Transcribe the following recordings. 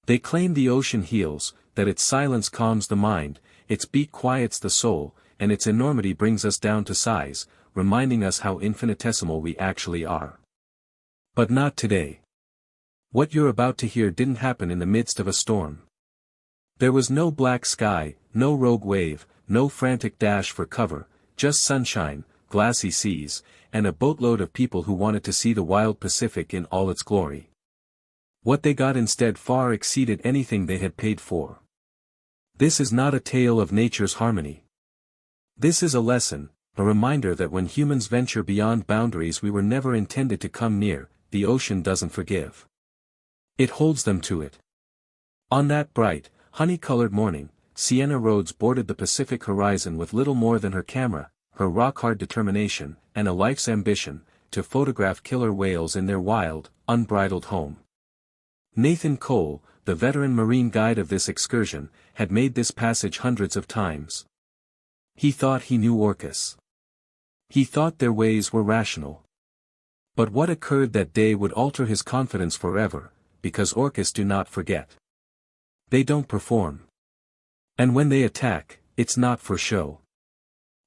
They claim the ocean heals, that its silence calms the mind, its beat quiets the soul, and its enormity brings us down to size, reminding us how infinitesimal we actually are. But not today. What you're about to hear didn't happen in the midst of a storm. There was no black sky, no rogue wave, no frantic dash for cover, just sunshine, glassy seas, and a boatload of people who wanted to see the wild Pacific in all its glory. What they got instead far exceeded anything they had paid for. This is not a tale of nature's harmony. This is a lesson, a reminder that when humans venture beyond boundaries we were never intended to come near, the ocean doesn't forgive. It holds them to it. On that bright, honey-colored morning, Sienna Rhodes boarded the Pacific horizon with little more than her camera, her rock-hard determination, and a life's ambition, to photograph killer whales in their wild, unbridled home. Nathan Cole, the veteran marine guide of this excursion, had made this passage hundreds of times. He thought he knew orcas. He thought their ways were rational. But what occurred that day would alter his confidence forever, because orcas do not forget. They don't perform. And when they attack, it's not for show.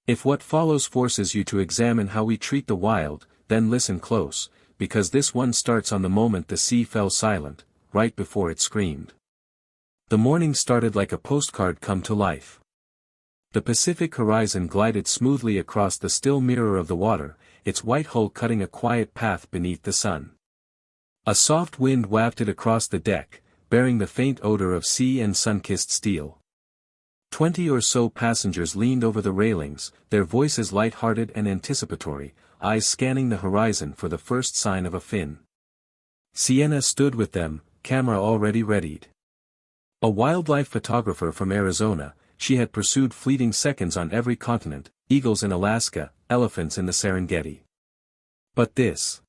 If what follows forces you to examine how we treat the wild, then listen close, because this one starts on the moment the sea fell silent, right before it screamed. The morning started like a postcard come to life. The Pacific horizon glided smoothly across the still mirror of the water, its white hull cutting a quiet path beneath the sun. A soft wind wafted across the deck, bearing the faint odor of sea and sun-kissed steel. 20 or so passengers leaned over the railings, their voices light-hearted and anticipatory, eyes scanning the horizon for the first sign of a fin. Sienna stood with them, camera already readied. A wildlife photographer from Arizona, she had pursued fleeting seconds on every continent, eagles in Alaska, elephants in the Serengeti. But this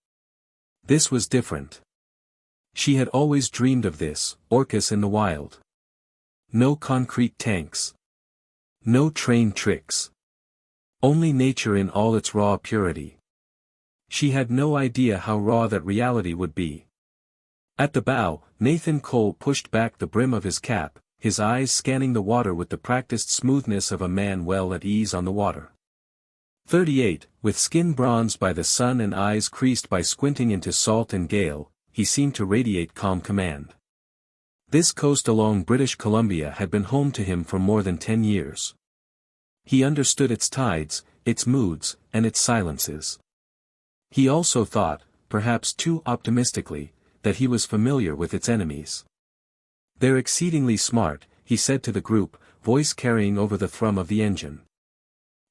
was different. She had always dreamed of this, orcas in the wild. No concrete tanks. No trained tricks. Only nature in all its raw purity. She had no idea how raw that reality would be. At the bow, Nathan Cole pushed back the brim of his cap, his eyes scanning the water with the practiced smoothness of a man well at ease on the water. 38, with skin bronzed by the sun and eyes creased by squinting into salt and gale, he seemed to radiate calm command. This coast along British Columbia had been home to him for more than 10 years. He understood its tides, its moods, and its silences. He also thought, perhaps too optimistically, that he was familiar with its enemies. "They're exceedingly smart," he said to the group, voice carrying over the thrum of the engine.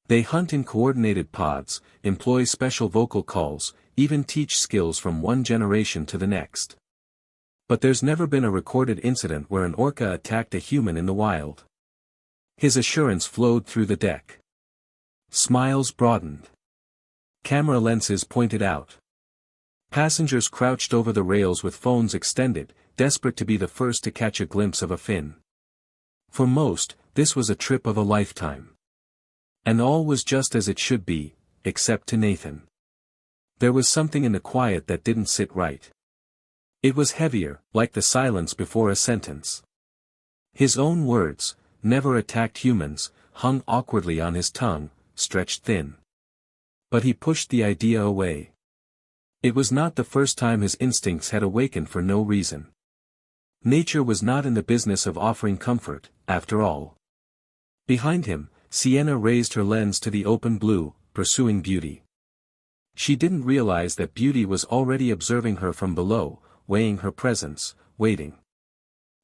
"They hunt in coordinated pods, employ special vocal calls, even teach skills from one generation to the next. But there's never been a recorded incident where an orca attacked a human in the wild." His assurance flowed through the deck. Smiles broadened. Camera lenses pointed out. Passengers crouched over the rails with phones extended, desperate to be the first to catch a glimpse of a fin. For most, this was a trip of a lifetime. And all was just as it should be, except to Nathan. There was something in the quiet that didn't sit right. It was heavier, like the silence before a sentence. His own words, "never attacked humans," hung awkwardly on his tongue, stretched thin. But he pushed the idea away. It was not the first time his instincts had awakened for no reason. Nature was not in the business of offering comfort, after all. Behind him, Sienna raised her lens to the open blue, pursuing beauty. She didn't realize that beauty was already observing her from below, weighing her presence, waiting.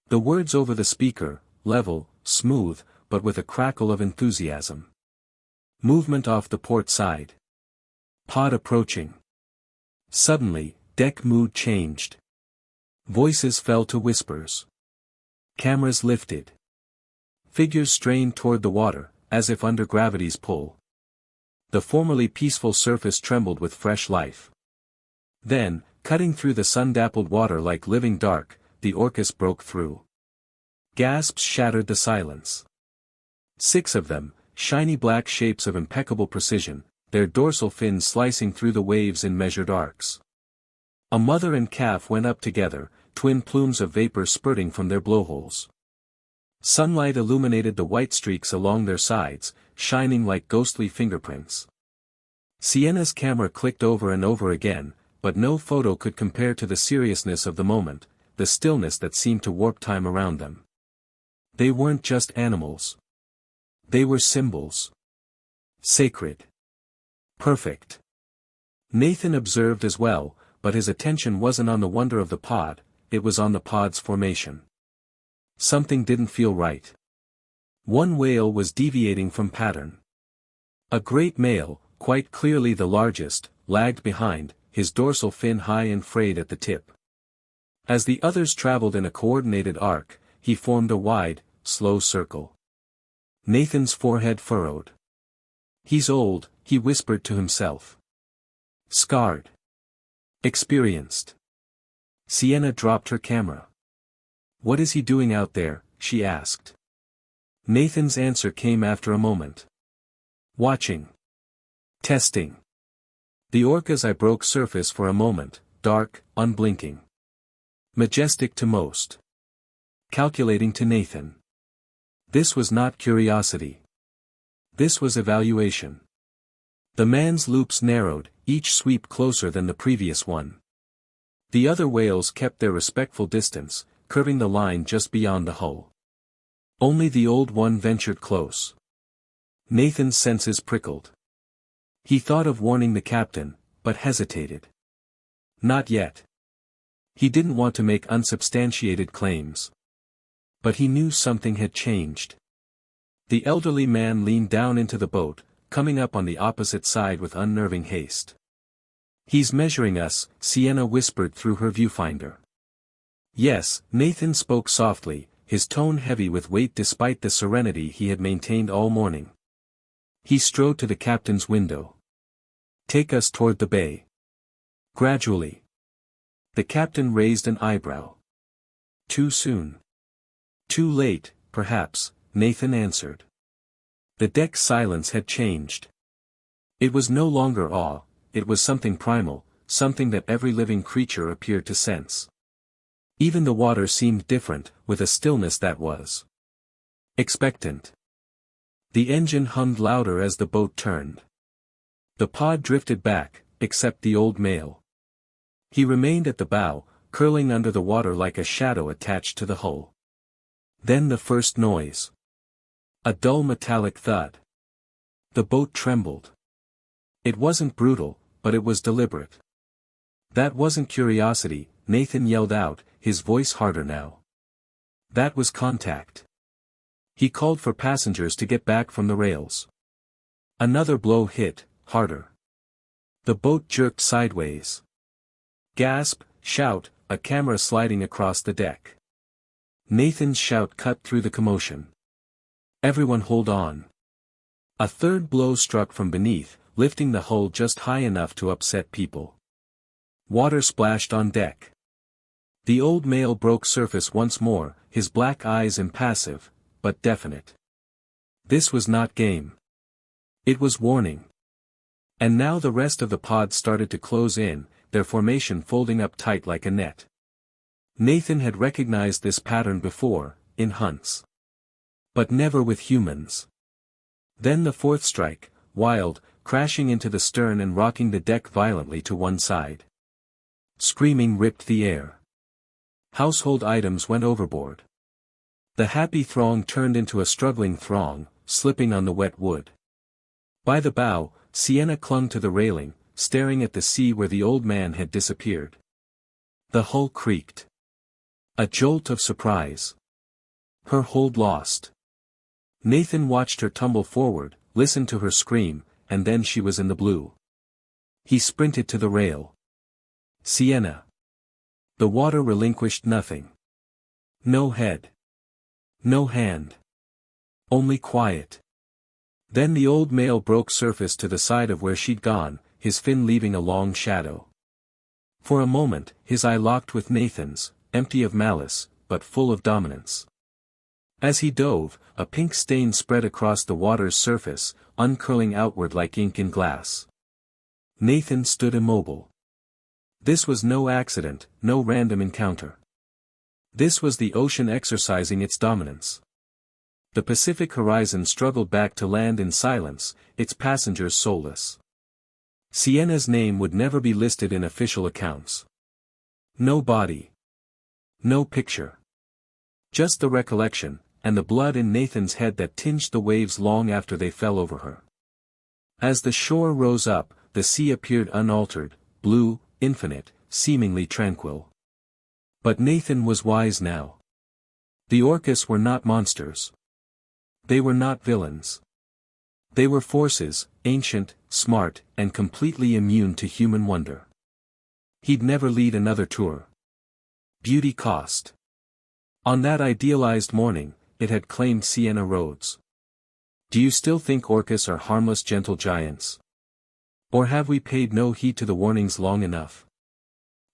The words over the speaker, level, smooth, but with a crackle of enthusiasm. Movement off the port side. Pod approaching. Suddenly, deck mood changed. Voices fell to whispers. Cameras lifted. Figures strained toward the water, as if under gravity's pull. The formerly peaceful surface trembled with fresh life. Then, cutting through the sun-dappled water like living dark, the orcas broke through. Gasps shattered the silence. 6 of them, shiny black shapes of impeccable precision, their dorsal fins slicing through the waves in measured arcs. A mother and calf went up together, twin plumes of vapor spurting from their blowholes. Sunlight illuminated the white streaks along their sides, shining like ghostly fingerprints. Sienna's camera clicked over and over again, but no photo could compare to the seriousness of the moment, the stillness that seemed to warp time around them. They weren't just animals. They were symbols. Sacred. Perfect. Nathan observed as well, but his attention wasn't on the wonder of the pod, it was on the pod's formation. Something didn't feel right. One whale was deviating from pattern. A great male, quite clearly the largest, lagged behind, his dorsal fin high and frayed at the tip. As the others traveled in a coordinated arc, he formed a wide, slow circle. Nathan's forehead furrowed. "He's old," he whispered to himself. "Scarred. Experienced." Sienna dropped her camera. "What is he doing out there?" she asked. Nathan's answer came after a moment. "Watching. Testing. The Orca's eye broke surface for a moment, dark, unblinking. Majestic to most. Calculating to Nathan. This was not curiosity. This was evaluation. The man's loops narrowed, each sweep closer than the previous one. The other whales kept their respectful distance, curving the line just beyond the hull. Only the old one ventured close. Nathan's senses prickled. He thought of warning the captain, but hesitated. Not yet. He didn't want to make unsubstantiated claims. But he knew something had changed. The elderly man leaned down into the boat, coming up on the opposite side with unnerving haste. "He's measuring us," Sienna whispered through her viewfinder. "Yes," Nathan spoke softly, his tone heavy with weight despite the serenity he had maintained all morning. He strode to the captain's window. "Take us toward the bay." Gradually. The captain raised an eyebrow. "Too soon." "Too late, perhaps," Nathan answered. The deck silence had changed. It was no longer awe, it was something primal, something that every living creature appeared to sense. Even the water seemed different, with a stillness that was expectant. The engine hummed louder as the boat turned. The pod drifted back, except the old male. He remained at the bow, curling under the water like a shadow attached to the hull. Then the first noise. A dull metallic thud. The boat trembled. It wasn't brutal, but it was deliberate. That wasn't curiosity, Nathan yelled out, his voice harder now. That was contact. He called for passengers to get back from the rails. Another blow hit, harder. The boat jerked sideways. Gasp, shout, a camera sliding across the deck. Nathan's shout cut through the commotion. "Everyone hold on." A third blow struck from beneath, lifting the hull just high enough to upset people. Water splashed on deck. The old male broke surface once more, his black eyes impassive, but definite. This was not game. It was warning. And now the rest of the pod started to close in, their formation folding up tight like a net. Nathan had recognized this pattern before, in hunts. But never with humans. Then the fourth strike, wild, crashing into the stern and rocking the deck violently to one side. Screaming ripped the air. Household items went overboard. The happy throng turned into a struggling throng, slipping on the wet wood. By the bow, Sienna clung to the railing, staring at the sea where the old man had disappeared. The hull creaked. A jolt of surprise. Her hold lost. Nathan watched her tumble forward, listened to her scream, and then she was in the blue. He sprinted to the rail. "Sienna." The water relinquished nothing. No head. No hand. Only quiet. Then the old male broke surface to the side of where she'd gone, his fin leaving a long shadow. For a moment, his eye locked with Nathan's, empty of malice, but full of dominance. As he dove, a pink stain spread across the water's surface, uncurling outward like ink in glass. Nathan stood immobile. This was no accident, no random encounter. This was the ocean exercising its dominance. The Pacific horizon struggled back to land in silence, its passengers soulless. Siena's name would never be listed in official accounts. No body. No picture. Just the recollection, and the blood in Nathan's head that tinged the waves long after they fell over her. As the shore rose up, the sea appeared unaltered, blue, infinite, seemingly tranquil. But Nathan was wise now. The Orcas were not monsters. They were not villains. They were forces, ancient, smart, and completely immune to human wonder. He'd never lead another tour. Beauty cost. On that idealized morning, it had claimed Sienna roads. Do you still think Orcas are harmless gentle giants? Or have we paid no heed to the warnings long enough?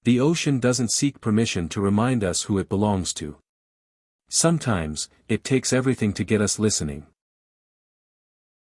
The ocean doesn't seek permission to remind us who it belongs to. Sometimes, it takes everything to get us listening.